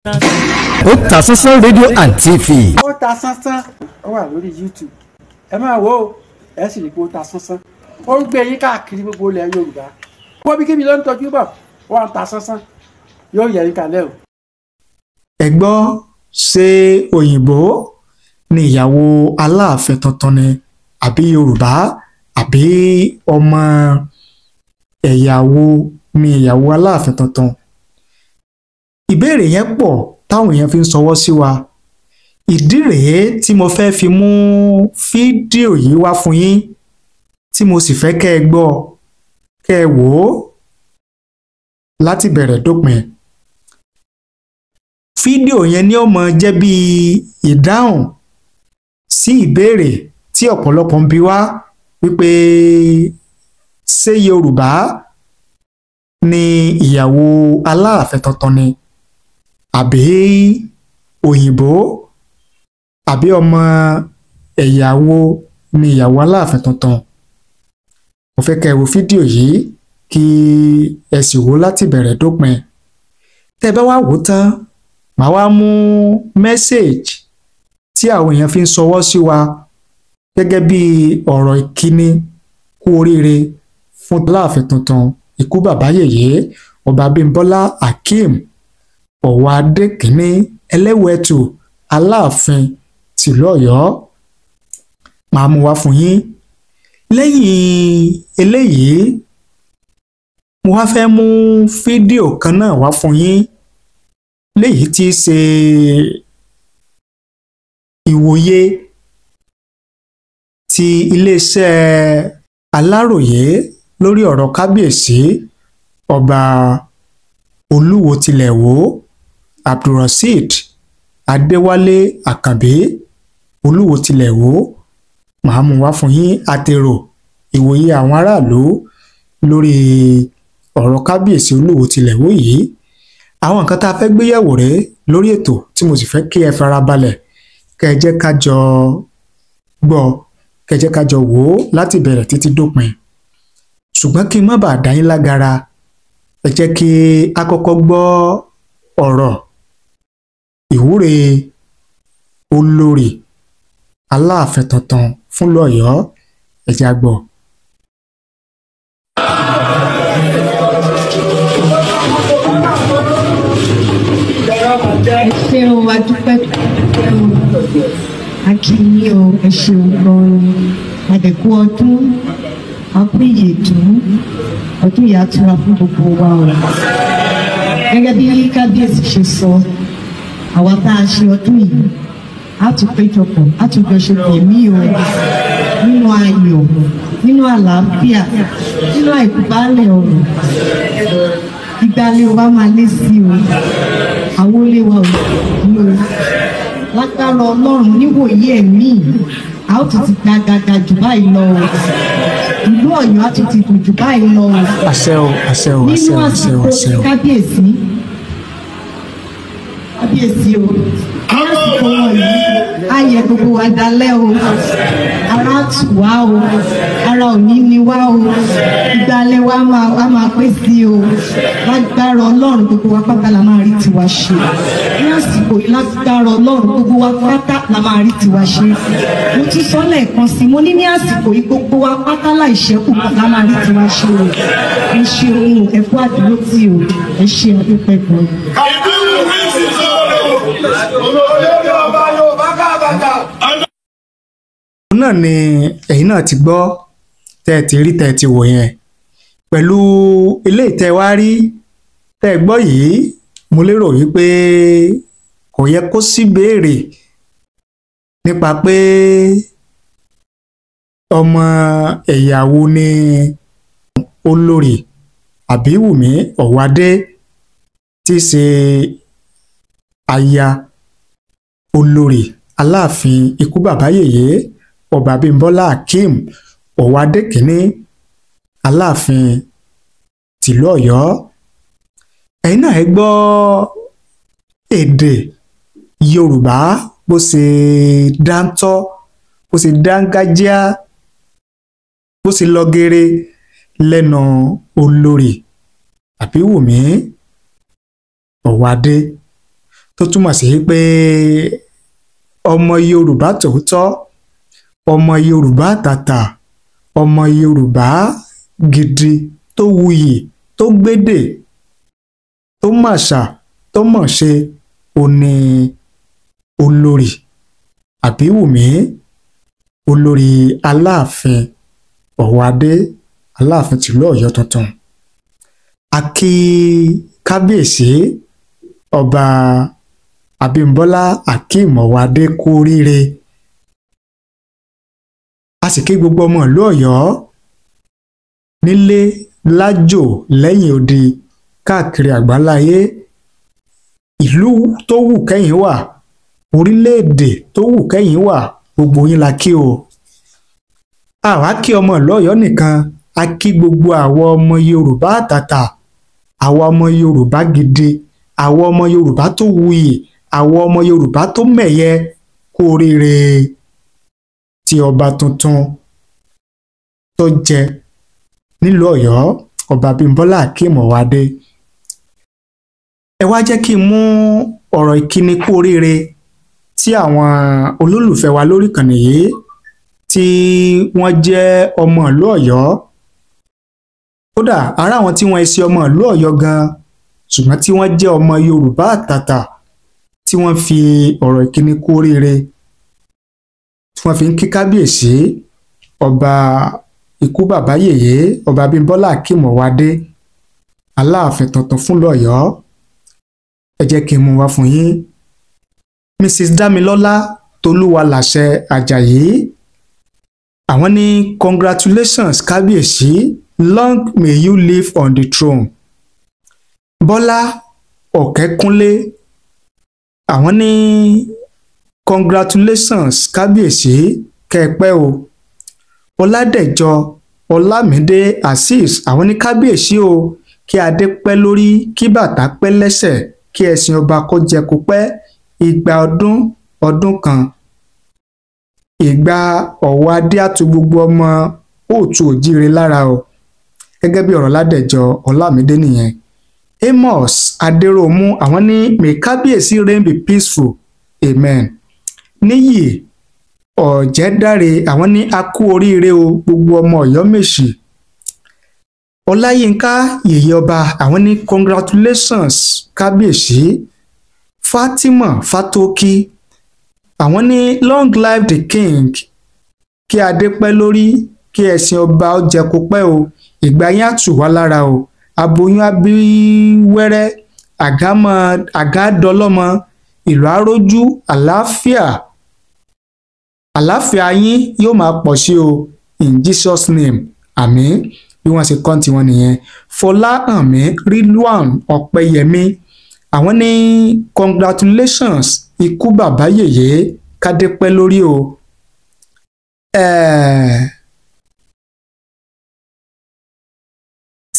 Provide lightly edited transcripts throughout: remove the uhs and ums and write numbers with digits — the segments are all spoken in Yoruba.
Otasansan rédíò and TV. Otasansan ó wà lórí YouTube ẹ máa wò ó ẹ sì rí pé Otasansan ó ń gbé yín káàkiri gbogbo ilẹ̀ Yorùbá wọ́n bí kíbi ló ń tọ́jú bọ̀ wọ́n Otasansan yóò yẹ yín kalẹ̀ o. ẹ gbọ́ ṣé òyìnbó ni ìyàwó Aláàfin tuntun ni àbí Yorùbá àbí ọmọ ẹ̀yàwó ni ìyàwó Aláàfin tuntun? Ìbéèrè yẹn pọ̀ táwọn èèyàn fi ń ṣọwọ́ sí wa. Ìdí rèé tí mo fẹ́ fi mú fídíò yìí wá fún yín tí mo sì fẹ́ kẹ́ ẹ gbọ́ kẹ́ ẹ wò ó láti bẹ̀rẹ̀ dópin. Fídíò yẹn ni ó mọ jẹ́ bí ìdáhùn sí ìbéèrè tí ọ̀pọ̀lọpọ̀ ń bi wá wípé ṣé Yorùbá ni ìyàwó Aláàfin tuntun ni àbí òyìnbó àbí ọmọ ẹ̀yàwó ni ìyàwó Aláàfin tuntun. Mo fẹ́ kẹ́ ẹ wo fídíò yìí kí ẹ sì wò láti bẹ̀rẹ̀ dópin. Tẹ́ bá wá wò tán màá wá mú mẹ́sáàgì tí àwọn èèyàn fi ń ṣọwọ́ sí wa gẹ́gẹ́ bí ọ̀rọ̀ ìkíni kú oríire fún Aláàfin tuntun ikú bàbá yèyé ọba Abímbọ́lá Akeem Ọ̀wádé kínní Ẹlẹ́wẹ̀ẹ́tù Aláàfin tìlú Ọ̀yọ́. Màá mú wá fún yín. Lẹ́yìn eléyìí mo wá fẹ́ mú fídíò kan náà wá fún yín léyìí tí í ṣe ìwòye ti iléeṣẹ́ Aláròyé lórí ọ̀rọ̀ kábíyèsí ọba Olúwo tilẹ̀ wò Abdulrasheed Adéwálé Àkànbí Olúwo tilẹ̀ wò. Màá mú wá fún yín àtèrò ìwòye àwọn aráàlú lórí ọ̀rọ̀ kábíyèsí Olúwo tilẹ̀ wò yìí. Àwọn nǹkan tá a fẹ́ gbéyẹ̀wò rèé lórí ètò tí mo sì fẹ́ kí ẹ farabalẹ̀ kẹ́ ẹ jẹ́ ká jọ gbọ́ kẹ́ ẹ jẹ́ ká jọ wò ó láti bẹ̀rẹ̀ títí dópin. Ṣùgbọ́n kí n má bàa dá yín lágara ẹ jẹ́ kí a kọ́kọ́ gbọ́ ọ̀rọ̀ ìwúre olórí Aláàfin tuntun fún Ọ̀yọ́ ẹ jẹ́ á gbọ́. Ẹ ṣé o, a dúpẹ́ a kí yín o, ẹ ṣeun gan-an àdẹ̀kú ọdún akú ìyèdún ọdún yìí á túra fún gbogbo wa o. Gẹ́gẹ́ bí kábíyèsí ṣe sọ àwa tá a ṣe ọdún yìí á tún péjọpọ̀ á tún jọ ṣe tèmí o nínú ayọ̀ nínú àlàáfíà nínú àìkúbálẹ̀ ọ̀rọ̀ ìgbàlẹ̀ wa máa lé sí o àwọn olè wa ò lò lágbára Ọlọ́run níwòye ẹ̀mí a ó tún ti gbàgàgà jù báyìí lọ o ìlú Ọ̀yọ́ á tún ti dùn jù báyìí lọ o. Àṣẹ o àṣẹ o nínú àṣẹ o àṣẹ àsìkò o. kábíyèsí o lásìkò wọ̀nyí á yẹ gbogbo wa dalẹ̀ o ara tù wá o ara òní ni wá o ìgbàlẹ̀ wa máa pé sí o lágbára Ọlọ́run gbogbo wa pátá la máa rí tiwa ṣe ní àsìkò yìí lágbára Ọlọ́run gbogbo wa pátá la máa rí tiwa ṣe mo tún sọ lẹ́ẹ̀kan sí mo ní àsìkò yìí gbogbo wa pátá láìṣẹ́kù la máa rí tiwa ṣe o ẹ ṣe ohun ẹ̀kọ́ àdúró tí o ẹ ṣe ọdún pẹ̀lú. Náà ni ẹ̀yin náà ti gbọ́ tẹ́ ẹ ti rí tẹ́ ẹ ti wò yẹn pẹ̀lú ilé ìtẹ́ wá rí tẹ́ ẹ gbọ́ yìí mo lérò wípé kò yẹ kó sí béèrè nípa pé ọmọ ẹ̀yàwó ni olórí Àbíwùmí Ọ̀wádé tí í ṣe aya olórí Aláàfin ikú bàbá yèyé ọba Abímbọ́lá Akeem Ọ̀wádé kínní Aláàfin tìlú Ọ̀yọ́. Ẹ̀yin náà ẹ gbọ́ èdè Yorùbá bó ṣe dáńtọ́ bó ṣe dángájíá bó ṣe lọ gere lẹ́nu olórí Àbíwùmí Ọ̀wádé tó túmọ̀ sí pé ọmọ Yorùbá tòótọ́, ọmọ Yorùbá tàtà, ọmọ Yorùbá gidi tó wuyì, tó gbédè, tó màṣà, tó mọ̀ṣe òní olórí Àbíwùmí, olórí Aláàfin Ọ̀wádé, Aláàfin tìlú Ọ̀yọ́ tuntun. A kí kábíyèsí ọba Abímbọ́lá Akeem Ọ̀wádé kú oríire. A sì kí gbogbo ọmọ ìlú Ọ̀yọ́ nílé lájò lẹ́yìn odi káàkiri àgbáláyé. Ìlú tó wù kẹ́yìn wà, orílẹ̀-èdè tó wù kẹ́yìn wà, gbogbo yín la kí o. Àwa kí ọmọ ìlú Ọ̀yọ́ nìkan, a kí gbogbo àwọn ọmọ Yorùbá àtàtà, àwọn ọmọ Yorùbá gidi, àwọn ọmọ Yorùbá tó wuyì, àwọn ọmọ Yorùbá tó mẹ̀yẹ kú oríire tí ọba tuntun tó jẹ nílùú Ọ̀yọ́, ọba Abímbọ́lá Akeem Ọ̀wádé. Ẹ wá jẹ́ kí n mú ọ̀rọ̀ ìkíni kú oríire tí àwọn olólùfẹ́ wa lórí ìkànnì yìí tí wọ́n jẹ́ ọmọ ìlú Ọ̀yọ́. Kódà ara àwọn tí wọ́n ṣe ọmọ ìlú Ọ̀yọ́ gan, ṣùgbọ́n tí wọ́n jẹ́ ọmọ Yorùbá àtàtà, tí wọ́n fi ọ̀rọ̀ ìkíni kú oríire tí wọ́n fi ń kí kábíyèsí ọba ikú bàbá yèyé ọba Abímbọ́lá Akeem Ọ̀wádé, Aláàfin tuntun fúnlùú Ọ̀yọ́. Ẹ jẹ́ kí n mú wá fún yín. Mrs. Dámilọ́lá Tolúwaláṣẹ Àjàyí, àwọn ní congratulations kábíyèsí, long may you live on the throne. Bọ́lá Ọ̀kẹ́kúnlé, àwọn ní congratulations kábíyèsí, kẹ́ẹ̀pẹ́ o. Ọládẹ̀jọ Ọlámídé Azeez, àwọn ní kábíyèsí o, kí adé pẹ́ lórí, kí bàtà pẹ́ lẹ́sẹ̀, kí ẹṣin ọba kó jẹ kó pẹ́, ìgbà ọdún ọdún kan. Ìgbà ọ̀wọ́ adé àtú gbogbo ọmọ òòtù òjíire lára o. Gẹ́gẹ́ bí ọ̀rọ̀ Ládẹ̀jọ Ọlámídé nìyẹn. Amos Adéròmú, àwọn ní may kábíyèsí reign be peaceful, amen. Níyì Ọ̀jẹ̀dáre, àwọn ní a kú oríire o gbogbo ọmọ Ọ̀yọ́mèsì. Ọláyínká yèyé ọba, àwọn ní congratulations kábíyèsí. Fatima Fatoki, àwọn ní long live the king, kí adé pẹ́ lórí, kí ẹṣin ọba ó jẹ kó pẹ́ o, ìgbà yín á tù wá lára o, aboyún abíwẹ́rẹ́, àgádọlọ́mọ, ìlú arójú, àlàáfíà yín yóò máa pọ̀ sí o, in Jesus name, àmín. Bí wọ́n ṣe kọ́ tiwọn nìyẹn. Fọláhànmí Ridwan Ọ̀pẹ́yẹmí, àwọn ní congratulations ikú bàbá yèyé, kádé pẹ́ lórí o.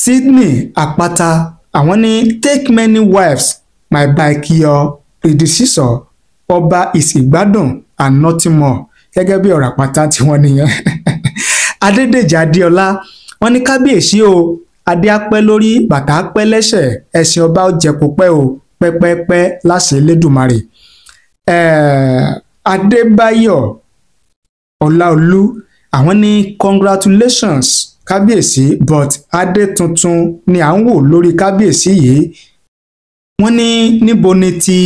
Sydney Àpáta, àwọn ní take many wives my like your predecessor, ọba is ìgbádùn and nothing more. Gẹ́gẹ́ bí ọ̀rọ̀ Àpáta tí wọ́n nìyẹn. Adédèjì Adéọlá, wọ́n ní kábíyèsí o, adé á pẹ́ lórí, bàtà á pẹ́ lẹ́sẹ̀, ẹṣin ọba ó jẹ kó pẹ́ o, pẹ́pẹ́pẹ́ láṣẹ Elédùmarè. Adébáyọ̀ Ọláolú, àwọn ní congratulations kábíyèsí, but adé tuntun ni à ń wò lórí kábíyèsí yìí. Wọ́n ní níbo ni ti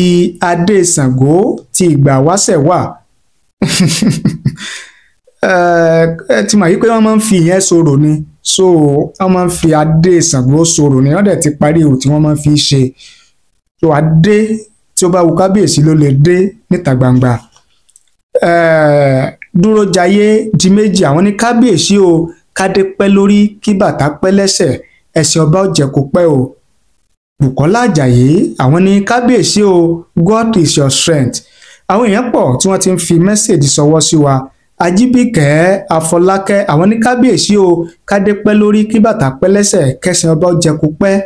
adé Ṣàngó ti ìgbà wáṣẹ̀ wà. Ti mọ̀ yí pé wọ́n máa ń fi ìyẹn sọ̀rọ̀ ni, so wọ́n máa ń fi adé Ṣàngó sọ̀rọ̀ ni, wọ́n dẹ̀ ti parí ihò tí wọ́n máa ń fi ṣe. So adé tí ó bá wù kábíyèsí ló lè dé níta gbangba. Dúrójayé di méjì, àwọn ní kábíyèsí o, kádé pẹ́ lórí, kí bàtà pẹ́ lẹ́sẹ̀, ẹṣin ọba ó jẹ kó pẹ́ o. Bùkọ́lá Àjàyí, àwọn ní kábíyèsí o, God is your strength. Àwọn èèyàn pọ̀ tí wọ́n ti ń fi mẹ́sẹ̀jì sọwọ́ sí wa. Ajíbíkẹ́ Afọlákẹ́, àwọn ní kábíyèsí o, kádé pẹ́ lórí, kí bàtà pẹ́ lẹ́sẹ̀, kẹ́ṣin ọba ó jẹ kó pẹ́.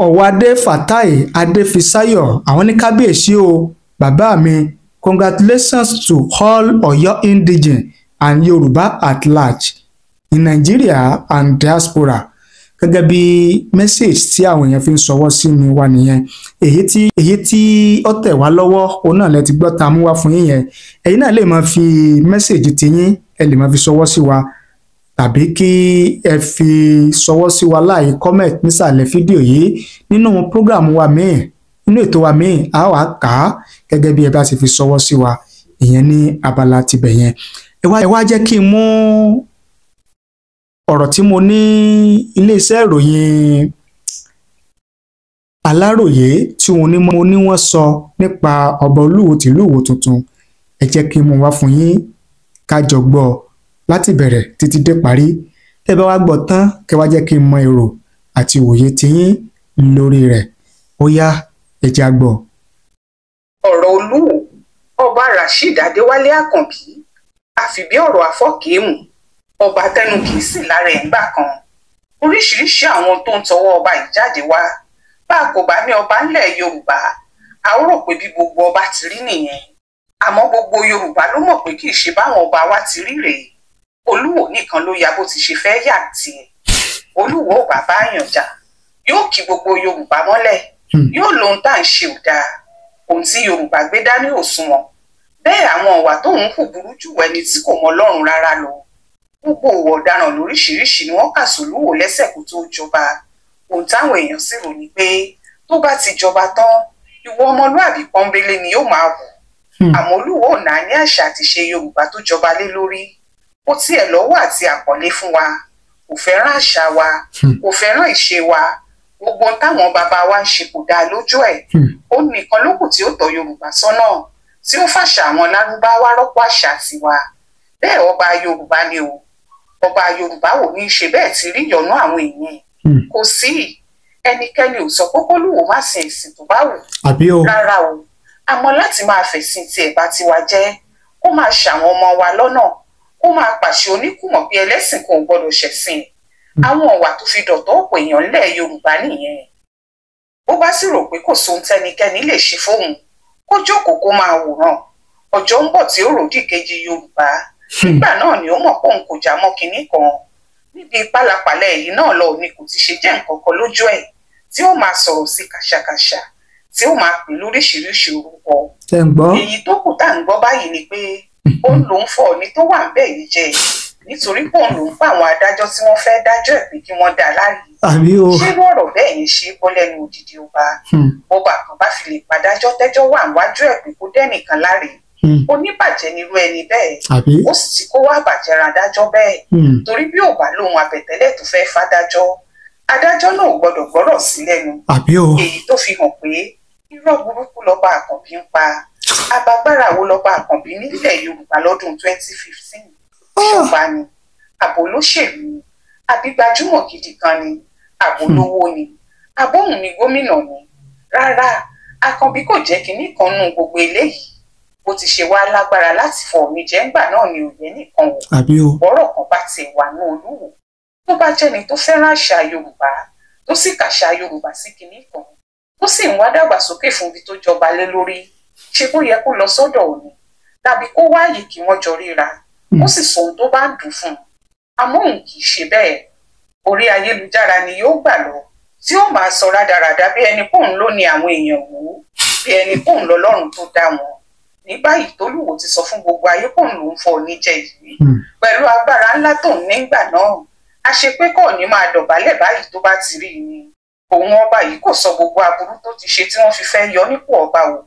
Ọ̀wádé Fatai Adéfisáyọ̀, àwọn ní kábíyèsí o, bàbá mi, congratulations to all Ọ̀yọ́ indigene and Yorùbá at large in Nigeria and diaspora. gẹ́gẹ́ bí message tí àwọn èèyàn fi ń ṣọwọ́ sí mi wá nìyẹn èyí tí ó tẹ̀ wá lọ́wọ́ òun náà lẹ ti gbọ́ ta mú wá fún yín yẹn ẹ̀yin náà lè máa fi message tiyín ẹ lè máa fi ṣọwọ́ sí wa tàbí kí ẹ fi ṣọwọ́ sí wa láì comment nísàlẹ̀ fídíò yìí nínú program wa míì nínú ètò wa míì a wà kà á gẹ́gẹ́ bí ẹ bá ti fi ṣọwọ́ sí wa ìyẹn ní abala tibẹ̀ yẹn ẹ wá jẹ́ kí n mú ọ̀rọ̀ tí mo ní iléeṣẹ́ ìròyìn Aláròyé tí mo ní wọ́n sọ nípa ọba Olúwo tìlú Ìwó tuntun ẹ jẹ́ kí n mú wá fún yín ká jọ gbọ́ láti bẹ̀rẹ̀ títí dé parí tẹ́ bá wá gbọ́ tán kẹ́ wá jẹ́ kí n mọ èrò àti òye tiyín lórí rẹ̀ ó yá ẹ jẹ́ á gbọ́. ọ̀rọ̀ Olúwo ọba Rasheed Adéwálé Àkànbí àfi bí ọ̀rọ̀ afọ́kèémù ọba tẹnu kìí sì lára ẹ̀ ńgbà kan oríṣiríṣi àwọn tó ń tọwọ́ ọba yìí jáde wá bá a kò bá ní ọba ńlẹ̀ Yorùbá a ó rò pé bí gbogbo ọba ti rí nìyẹn àmọ́ gbogbo Yorùbá ló mọ̀ pé kì í ṣe báwọn ọba wa ti rí rèé Olúwo nìkan ló ya bó ti ṣe fẹ́ yà tiẹ̀ Olúwo ò bá báyàn jà yóò kí gbogbo Yorùbá mọ́lẹ̀ yóò lóhun tá à ń ṣe ò dáa ohun tí Yorùbá gbé dání ò sunwọ̀n bẹ́ẹ̀ àwọn ọ̀wà tóun hù burú jù ẹni tí kò mọ Ọlọ́run rárá lọ gbogbo òwò ọ̀daràn lóríṣiríṣi ni wọ́n kà sólúwò lẹ́sẹ̀ kó tó jọba ohun táwọn èèyàn sì rò ní pé tó bá ti jọba tán ìwọ ọmọlúàbí pọ́nbélé ni yóò máa wù àmọ́ Olúwo ò náà ní àṣà àti ṣe Yorùbá tó jọba lé lórí ó tiẹ̀ lọ́wọ́ àti àpọ́nlé fún wa kò fẹ́ràn àṣà wa kò fẹ́ràn ìṣe wa gbogbo táwọn bàbá wa ń ṣe kò dáa lójú ẹ̀ ó nìkan lókù tí ó tọ́ Yorùbá sọ́nà tí ó fàṣà àwọn Lárúbáwá rọ́pò àṣà tiwa bẹ́ẹ̀ ọba Yorùbá ni o ọba Yorùbá ò ní í ṣe bẹ́ẹ̀ ti rí ìyọnú àwọn èèyàn kò sí ẹnikẹ́ni ò sọ pé k'Olúwo má sin ẹ̀sìn tó bá wù rárá o àmọ́ láti máa fẹ̀sìn tiẹ̀ bá tiwa jẹ́ kó máa ṣàwọn ọmọ wa lọ́nà kó máa pàṣẹ oníkùmọ̀ bí ẹlẹ́sìn kan ò gbọ́dọ̀ ṣẹ̀sìn àwọn ọ̀wà tó fi dọ̀tọ̀ ọ̀pọ̀ èèyàn ńlẹ̀ Yorùbá nìyẹn bó bá sì rò pé kò sóhun tẹ́nikẹ́ni lè ṣe fóun kó jókòó kó máa wòran ọjọ́ ń bọ̀ tí ó ròdì kejì Yorùbá nígbà náà ni ó mọ̀ pé òun kò já mọ́ kinní kan níbi pálapàla èyí náà lọ ni kò ti ṣe jẹ́ nǹkan kan lójú ẹ̀ tí ó máa sọ̀rọ̀ sí kàṣàkàṣà tí ó máa pè lóríṣiríṣi orúkọ èyí tó kù tá à ń gbọ́ báyìí ni pé òun lòún fọ Ọọ̀ni tó wà ń bẹ̀ yìí jẹ nítorí pé òun lòún pa àwọn adájọ́ tí wọ́n fẹ́ dájọ́ ẹ̀ pé kí wọ́n dá láre ṣé ọ̀rọ̀ bẹ́ẹ̀ yẹn ṣe bọ́ lẹ́nu òdìdí ọba ọba kan bá fi lè padájọ́ tẹ́jọ́ wà níwájú ẹ̀ pé kó dẹ́nìkan láre oníbàjẹ́ nírú ẹni bẹ́ẹ̀ ó sì ti kó wá bàjẹ́ ra adájọ́ bẹ́ẹ̀ torí bí ò bá lóhun àbẹ̀tẹ́lẹ̀ tó fẹ́ fádájọ́ adájọ́ náà ò gbọ́dọ̀ gbọ́rọ̀ sí lẹ́nu èyí tó fi hàn pé irọ́ burúkú lọ́ba Àkànbí ń pa abagbára wo lọ́ba Àkànbí nílẹ̀ Yorùbá lọ́dún 2015 ṣọba ni àbò olóṣèlú ni àbí gbajúmọ̀ gidi kan ni àbò olówó ni àbóhùn ni gómìnà ni rárá Àkànbí kò jẹ́ kinní kan nù gbogbo eléyìí bó ti ṣe wá lágbára láti fọ Ọọ̀ni jẹ ńgbà náà ni òye nìkan wò ọ̀rọ̀ kan bá tiẹ̀ wà ní Olúwo tó bá jẹ́ni tó fẹ́ràn àṣà Yorùbá tó sì kàṣà Yorùbá sí kinní kan tó sì ń wá dàgbàsókè fún ibi tó jọba lé lórí ṣe bó yẹ kó lọ sọ́dọ̀ Ọọ̀ni tàbí kó wáyè kí wọ́n jọ ríra ó sì sọ ohun tó bá ń dùn fún un àmọ́ òun kì í ṣe bẹ́ẹ̀ orí ayélujára ni yóò gbà lọ tí ó máa sọ rádaràda bí ẹni pòun ló ní àwọn èèyàn wò ó bí ẹni pòun lọ́lọ́run tó dá wọn ní báyìí t'Olúwo ti sọ fún gbogbo ayé pòun ló ń fọ Ọọ̀ni jẹ yìí pẹ̀lú agbára ńlá tó ń nígbà náà a ṣe pé k'Ọọ̀ni máa dọ̀bálẹ̀ báyìí tó bá ti rí i ni òun ọba yìí kò sọ gbogbo aburú tó ti ṣe tí wọ́n fi fẹ́ yọ nípò ọba wò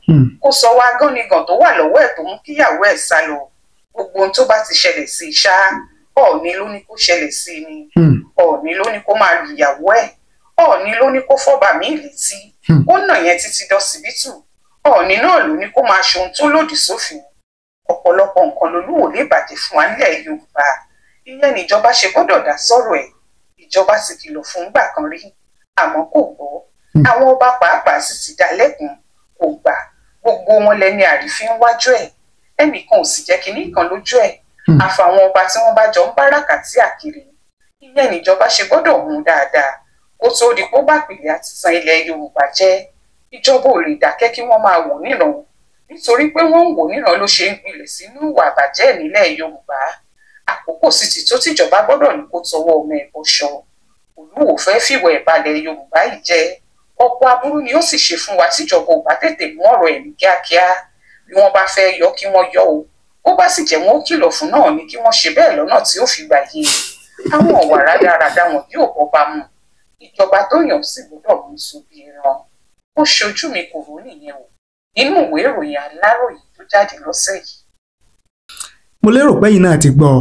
kò sọ wá gánigàn tó wà lọ́wọ́ ẹ̀ tó mú kíyàwó ẹ̀ sá lọ gbogbo ohun tó bá ti ṣẹlẹ̀ sí i ṣá Ọọ̀ni ló ní kó ṣẹlẹ̀ sí i ni Ọọ̀ni ló ní kó máa lu ìyàwó ẹ̀ Ọọ̀ni ló ní kó fọ́ba míì létí ó nà yẹn títí dọsibítù Ọọ̀ni náà ló ní kó máa ṣe ohun tó lòdì sófin ọ̀pọ̀lọpọ̀ nǹkan lolúwo lè bàjẹ́ fún wa nílẹ̀ Yorùbá ìyẹn níjọba ṣe gbọ́dọ̀ dá sọ̀rọ̀ ẹ̀ ìjọba sì kìlọ̀ fún gbà kan rí àmọ́ kò gbọ́ àwọn ọba pàápàá sì ti dá lẹ́kùn kò gbà gbogbo wọn lẹni àrífín wájú ẹ̀ ẹnìkan ò sì jẹ́ kinní kan lójú ẹ̀ àfàwọn ọba tí wọ́n bá jọ ń báràkà tí àkèrè ìyẹn níjọba ṣe gbọ́dọ̀ mú dáadáa kó tó di kó bá pèlè àti san ilẹ̀ Yorùbá jẹ́ ìjọba ò lè dákẹ́ kí wọ́n máa wò níran nítorí pé wọ́n ń wò níran ló ṣe ń gbilẹ̀ sínú ìwà àbàjẹ́ nílẹ̀ Yorùbá àkókò sì ti tó tìjọba gbọ́dọ̀ ní kó tọwọ́ ọmọ ẹ̀ bọ́ṣọ Olúwo fẹ́ fìwẹ̀ ìbalẹ̀ Yorùbá yìí jẹ́ ọ̀pọ̀ aburú ni ó sì ṣe fún wa tíjọba ò bá tètè mú ọ̀rọ̀ ẹ̀mí kíákíá bí wọ́n bá fẹ́ yọ kí wọ́n yọ o ó bá sì jẹ́ wọn ó kìlọ̀ fún náà ni kí wọ́n ṣe bẹ́ẹ̀ lọ́nà tí ó fi gbà yé àwọn ọ̀wà rádaràda wọn yóò bọ́ bá mu ìjọba tó yàn sì gbọ́dọ̀ mú sóbi ẹran ó ṣojú mi kò rò nìyẹn o nínú ìwé ìròyìn Aláròyé tó jáde lọ́sẹ̀ yìí. mo lérò pé yìí náà ti gbọ́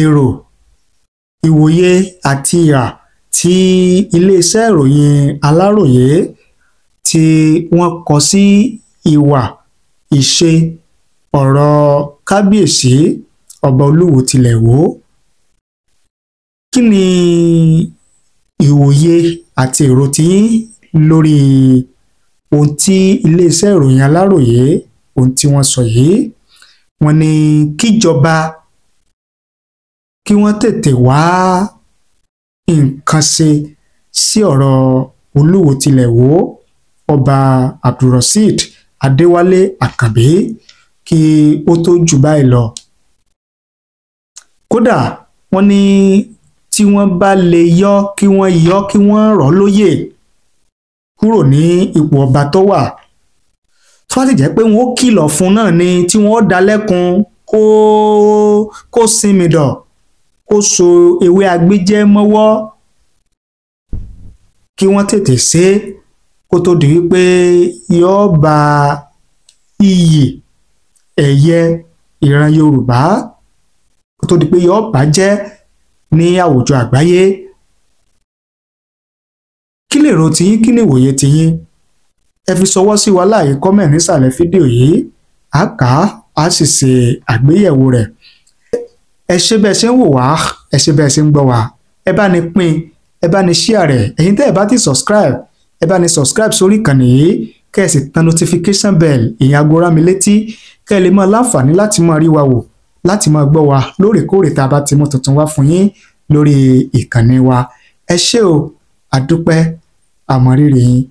èrò ìwòye àti ìhà tí iléeṣẹ́ ìròyìn Aláròyé tí wọ́n kọ sí ìwà ìṣe ọ̀rọ̀ kábíyèsí ọba Olúwo tilẹ̀ Ìwó. Kí ni ìwòye àti èrò tí lórí ohun tí iléeṣẹ́ ìròyìn Aláròyé ohun tí wọ́n sọ yìí? Wọ́n ní kíjọba kí wọ́n tètè wá nǹkan ṣe sí ọ̀rọ̀ Olúwo tilẹ̀ Ìwó ọba Abdulrasheed Adéwálé Àkànbí kí ó tó jù báyìí lọ. Kódà wọ́n ní tí wọ́n bá lè yọ kí wọ́n rọ̀ lóyè kúrò ní ipò ọba tó wà tó bá sì jẹ́ pé wọ́n ó kìlọ̀ fún náà ni tí wọ́n ó dá lẹ́kun kó sinmi dọ̀ kó so ewé agbéjẹ́ mọ́wọ́ kí wọ́n tètè ṣe kó tó di wípé yóò ba iyì ẹ̀yẹ ìran Yorùbá kó tó di pé yóò bàjẹ́ ní àwùjọ àgbáyé. Kí lè rò tiyín, kí ni ìwòye tiyín? Ẹ fi ṣọwọ́ sí wa láàyè kọ́mẹ̀ntì nísàlẹ̀ fídíò yìí á kà á sì ṣe àgbéyẹ̀wò rẹ̀. Ẹ ṣé bẹ́ẹ̀ ṣe ń wò wá, ẹ ṣé bẹ́ẹ̀ ṣe ń gbọ́ wá, ẹ bá ní pín, ẹ bá ní share rẹ̀, ẹ̀yin tẹ́ ẹ bá ti subscribe ẹ bá ní subscribe sórí ìkànnì yìí kẹ́ ẹ sì tan notification bell ìyẹn aago rámilétí kẹ́ ẹ lè máa láǹfààní láti máa rí wa wò láti máa gbọ́ wa lóòrèkóòrè tá a bá ti mú tuntun wá fún yín lórí ìkànnì wa. Ẹ ṣé o, àdúpẹ́, àmọ̀rírì yín.